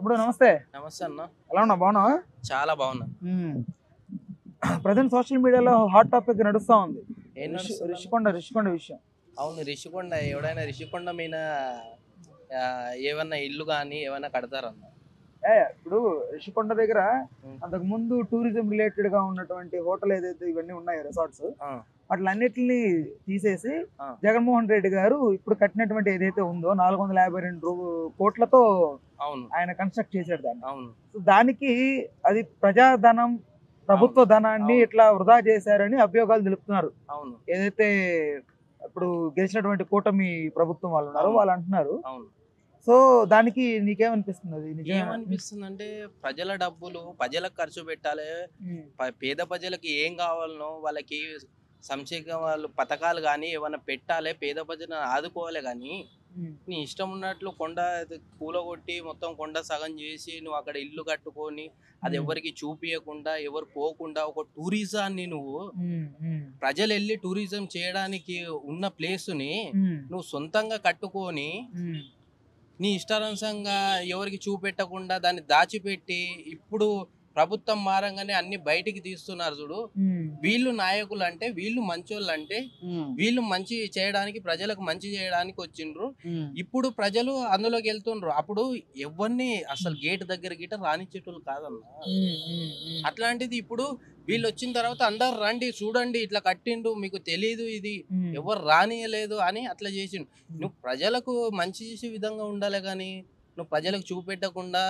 తమ్ముడు నమస్తే. నమస్తే అన్న. ఎలా ఉన్నావు? బాగున్నావా? చాలా బాగున్నా. ప్రజెంట్ సోషల్ మీడియాలో హాట్ టాపిక్ నడుస్తూ ఉంది, రిషికొండ విషయం. అవును, రిషికొండ. ఎవడైనా రిషికొండ మీద ఏమన్నా ఇల్లు కానీ ఏమన్నా కడతారన్న? ఇప్పుడు రిషికొండ దగ్గర అంతకు ముందు టూరిజం రిలేటెడ్ గా ఉన్నటువంటి హోటల్ ఏదైతే ఇవన్నీ ఉన్నాయో రిసార్ట్స్, వాటిలన్నిటిని తీసేసి జగన్మోహన్ రెడ్డి గారు ఇప్పుడు కట్టినటువంటి ఏదైతే ఉందో 452 కోట్లతో ఆయన కన్స్ట్రక్ట్ చేశాడు దాన్ని. దానికి అది ప్రజాధనం, ప్రభుత్వ ధనాన్ని ఇట్లా వృధా చేశారని అభియోగాలు తెలుపుతున్నారు. ఏదైతే ఇప్పుడు గెలిచినటువంటి కూటమి ప్రభుత్వం వాళ్ళు ఉన్నారో వాళ్ళు అంటున్నారు. సో దానికి నీకేమనిపిస్తుంది? అది ఏమనిపిస్తుంది అంటే, ప్రజల డబ్బులు ప్రజలకు ఖర్చు పెట్టాలి. పేద ప్రజలకి ఏం కావాలనో వాళ్ళకి సంక్షేమ పథకాలు కానీ ఏమైనా పెట్టాలి, పేద ప్రజలను ఆదుకోవాలి. కానీ నీ ఇష్టం ఉన్నట్లు కొండ కూలగొట్టి మొత్తం కొండ సగం చేసి నువ్వు అక్కడ ఇల్లు కట్టుకొని అది ఎవరికి చూపించకుండా ఎవరు పోకుండా ఒక టూరిజాన్ని నువ్వు ప్రజలు వెళ్ళి టూరిజం చేయడానికి ఉన్న ప్లేస్ని నువ్వు సొంతంగా కట్టుకొని నీ ఇష్టానుసారంగా ఎవరికి చూపెట్టకుండా దాన్ని దాచిపెట్టి ఇప్పుడు ప్రభుత్వం మారంగానే అన్ని బయటికి తీస్తున్నారు చూడు. వీళ్ళు నాయకులు అంటే, వీళ్ళు మంచోళ్ళు అంటే, వీళ్ళు మంచి చేయడానికి ప్రజలకు మంచి చేయడానికి వచ్చిండ్రు. ఇప్పుడు ప్రజలు అందులోకి వెళ్తుండ్రు. అప్పుడు ఎవరిని అసలు గేట్ దగ్గర గిట రానిచ్చేటోళ్ళు కాదన్నా. అట్లాంటిది ఇప్పుడు వీళ్ళు వచ్చిన తర్వాత అందరు రండి చూడండి ఇట్లా కట్టిండు, మీకు తెలీదు ఇది ఎవరు రానియలేదు అని అట్లా చేసిండు. నువ్వు ప్రజలకు మంచి చేసే విధంగా ఉండాలి కానీ నువ్వు ప్రజలకు చూపెట్టకుండా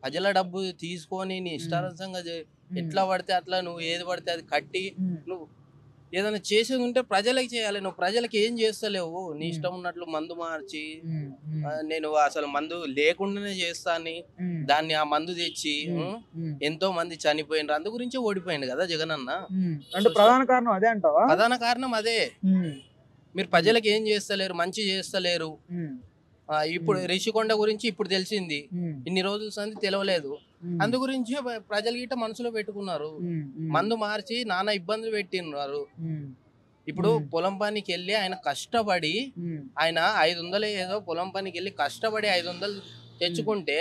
ప్రజల డబ్బు తీసుకొని నీ ఇష్టానుసారంగా ఎట్లా పడితే అట్లా నువ్వు ఏది పడితే అది కట్టి నువ్వు ఏదైనా చేసేది ఉంటే ప్రజలకు చేయాలి. నువ్వు ప్రజలకు ఏం చేస్తలేవు. నీ ఇష్టం ఉన్నట్లు మందు మార్చి నేను అసలు మందు లేకుండానే చేస్తాను దాన్ని ఆ మందు తెచ్చి ఎంతో మంది చనిపోయినారు. అందు గురించి ఓడిపోయింది కదా జగన్ అన్న. అంటే ప్రధాన కారణం అదే అంటావా? ప్రధాన కారణం అదే. మీరు ప్రజలకు ఏం చేస్తలేరు, మంచి చేస్తలేరు. ఇప్పుడు రిషికొండ గురించి ఇప్పుడు తెలిసింది, ఇన్ని రోజుల సంది తెలవలేదు. అందు గురించి ప్రజల గిట్ట మనసులో పెట్టుకున్నారు. మందు మార్చి నానా ఇబ్బందులు పెట్టినారు. ఇప్పుడు పొలం పనికి వెళ్ళి ఆయన కష్టపడి ఆయన 500 ఏదో పొలం పనికి వెళ్ళి కష్టపడి 500 తెచ్చుకుంటే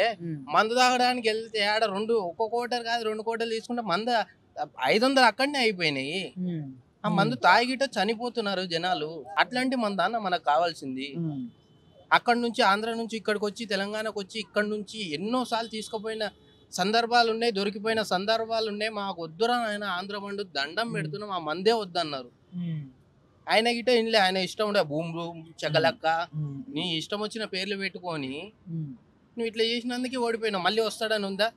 మందు తాగడానికి వెళ్తే ఆడ ఒక్క కోటర్ కాదు 2 కోటలు తీసుకుంటే మందు 500 అక్కడనే అయిపోయినాయి. ఆ మందు తాగిట చనిపోతున్నారు జనాలు. అట్లాంటి మందు అన్న మనకు కావాల్సింది. అక్కడ నుంచి ఆంధ్ర నుంచి ఇక్కడికి వచ్చి తెలంగాణకు వచ్చి ఇక్కడ నుంచి ఎన్నోసార్లు తీసుకుపోయిన సందర్భాలు ఉన్నాయి, దొరికిపోయిన సందర్భాలు ఉన్నాయి. మాకు వద్దురా ఆయన ఆంధ్ర మండు దండం పెడుతున్నాం, ఆ మందే వద్దన్నారు. ఆయన గిట్ట ఇంట్లో ఆయన ఇష్టం ఉండే భూములు చెగలక్క నీ ఇష్టం వచ్చిన పేర్లు పెట్టుకొని నువ్వు ఇట్లా చేసినందుకే ఓడిపోయినావు. మళ్ళీ వస్తాడని ఉందా?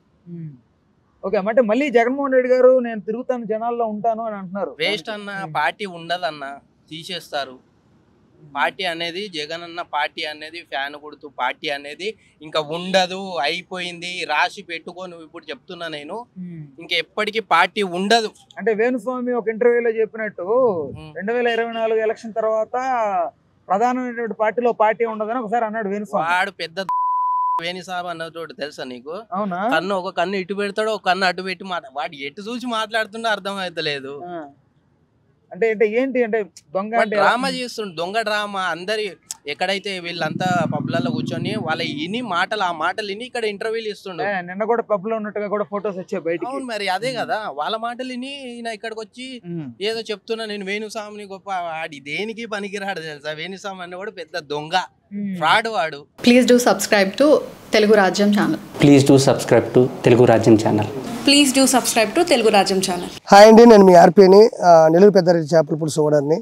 ఓకే, అంటే మళ్ళీ జగన్మోహన్ రెడ్డి గారు నేను తిరుగుతాను జనాల్లో ఉంటాను అని అంటున్నారు. వేస్ట్ అన్న, పార్టీ ఉండదన్న, తీసేస్తారు. పార్టీ అనేది జగన్ అన్న పార్టీ అనేది ఫ్యాన్ కొడుతూ పార్టీ అనేది ఇంకా ఉండదు, అయిపోయింది. రాసి పెట్టుకో, నువ్వు ఇప్పుడు చెప్తున్నా నేను, ఇంకా ఎప్పటికీ పార్టీ ఉండదు. అంటే వేణుస్వామి ఒక ఇంటర్వ్యూలో చెప్పినట్టు 2024 ఎలక్షన్ తర్వాత ప్రధానమైనటువంటి పార్టీలో పార్టీ ఉండదని ఒకసారి అన్నాడు వేణుస్వామి. వాడు పెద్ద వేణుస్వామి అన్నతోటి తెలుసా నీకు? కన్ను ఒక కన్ను ఇటు పెడతాడు, ఒక కన్ను అటు పెట్టి వాడు ఎటు చూసి మాట్లాడుతుండో అర్థం అవుతలేదు. అంటే ఏంటి అంటే దొంగ డ్రామా చేస్తుండు, దొంగ డ్రామా. అందరి ఎక్కడైతే వీళ్ళంతా పబ్లలో కూర్చొని వాళ్ళ ఆ మాటలు విని ఇక్కడ ఇంటర్వ్యూలు ఇస్తుండు. నిన్న కూడా పబ్ లో ఉన్నట్టుగా కూడా ఫొటోస్ వచ్చాయి బయట. అవును, మరి అదే కదా, వాళ్ళ మాటలు విని ఈయన ఇక్కడికి వచ్చి ఏదో చెప్తున్నా నేను వేణుస్వామిని గొప్ప. వాడి దేనికి పనికిరాడు తెలుసా? వేణుస్వామి అన్న కూడా పెద్ద దొంగ, ఫ్రాడ్ వాడు. Please do subscribe to Telugu Rajyam channel. Please do subscribe to Telugu Rajyam channel. Please do subscribe to Telugu Rajyam channel. Hi అండి, నేను మీ ఆర్పీని, నెల్లూరు పెద్దారెడ్డి చేపల పులుసు ఓనర్ని.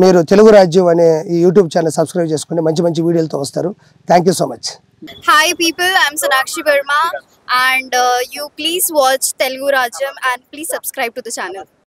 మీరు తెలుగు రాజ్యం అనే ఈ యూట్యూబ్ ఛానల్ సబ్స్క్రైబ్ చేసుకుని మంచి వీడియోలతో వస్తారు. Thank you so much. Hi people, I'm Sonakshi Verma and you please watch Telugu Rajyam and please subscribe to the channel.